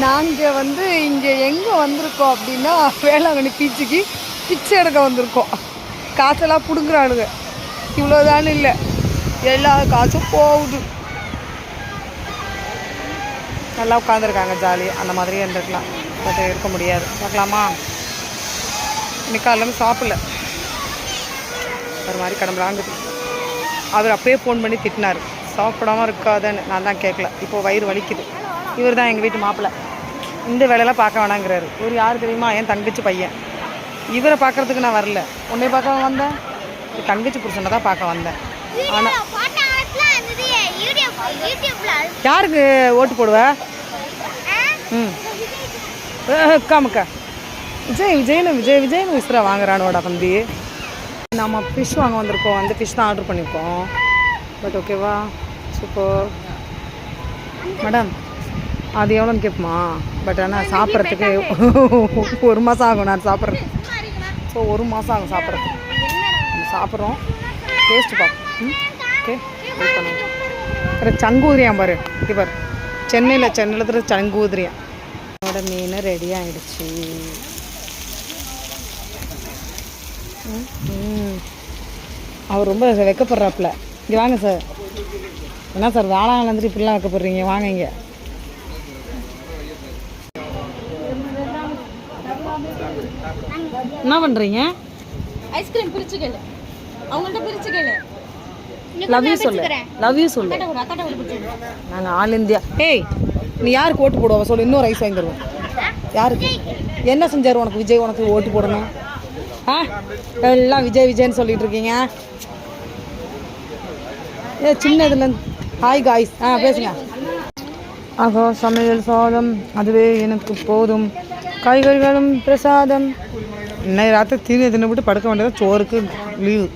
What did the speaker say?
நாங்கள் வந்து இங்கே எங்கே வந்திருக்கோம் அப்படின்னா வேளாங்கண்ணி பீச்சுக்கு பிச்சை எடுக்க வந்திருக்கோம். காசெல்லாம் பிடுங்குறானுங்க. இவ்வளோதானு இல்லை, எல்லா காசும் போகுது. நல்லா உட்காந்துருக்காங்க ஜாலியாக. அந்த மாதிரியே இருந்துருக்கலாம், பட் இருக்க முடியாது. பார்க்கலாமா? இன்னைக்கு காலையில் சாப்பிடல, ஒரு மாதிரி கடம்பலாங்குது. அவர் அப்பயே ஃபோன் பண்ணி திட்டினார், சாப்பிடாமல் இருக்காதுன்னு. நான் தான் கேட்கல. இப்போது வயிறு வலிக்குது. இவர் தான் எங்கள் வீட்டு மாப்பிள்ளை. இந்த வேலையெல்லாம் பார்க்க வேணாங்கிறாரு. இவர் யார் தெரியுமா? என் தங்கச்சி பையன். இவரை பார்க்குறதுக்கு நான் வரல, உன்னை பார்க்க வந்தேன். தங்கச்சி புருஷனை தான் பார்க்க வந்தேன். ஆனால் யாருக்கு ஓட்டு போடுவ? காமக்கா விஜய்னு விசிறா வாங்குறானோட தம்பி. நம்ம ஃபிஷ் வாங்க வந்திருக்கோம். அந்த ஃபிஷ் தான் ஆர்டர் பண்ணியிருக்கோம். பட் ஓகேவா, சூப்பர் மேடம். அது எவ்வளோன்னு கேட்போமா? பட் ஆனால் சாப்பிட்றதுக்கு 1 மாதம் ஆகும். நான் சாப்பிட்றேன். ஸோ 1 மாதம் ஆகும் சாப்பிட்றதுக்கு. நம்ம சாப்பிட்றோம், டேஸ்ட்டு பார்ப்போம். ஓகே, வெயிட் பண்ணுவோம். அப்புறம் சங்கூதிரியான் பாரு, இது பாரு, சென்னையில் இருக்கிற சங்கூதிரியான். என்னோட மீன் ரெடி ஆகிடுச்சு. அவர் ரொம்ப வைக்கப்படுறாப்புல. இங்கே வாங்க சார். என்ன சார் வாழாங்கல வந்துட்டு இப்படிலாம் வைக்கப்படுறீங்க? வாங்க இங்கே. என்ன பண்ணுறீங்க? ஐஸ்கிரீம் பிரிச்சு கேளு, அவங்கள்ட்ட பிரிச்சு கேளு. லவ் யூ சொல்லு, லவ் யூ சொல்லு. நாங்கள் ஆல் இந்தியா. ஏய், நீ யாருக்கு ஓட்டு போடுவா சொல்லு, இன்னொரு ஐஸ் வாங்கி தருவோம். யாருக்கு? என்ன செஞ்சார் உனக்கு விஜய்? உனக்கு ஓட்டு போடணும்? ஆ, எல்லாம் விஜய் விஜய்ன்னு சொல்லிட்டு இருக்கீங்க. ஏ சின்ன இதுலேருந்து ஹாய் காய்ஸ். பேசுங்க. ஆகோ, சமையல் சாதம் அதுவே எனக்கு போதும், காய்கறிகளும் பிரசாதம். இன்னைக்கு ராத்திரி தின்னு விட்டு படுக்க வேண்டியது. சோறுக்கு லீவு.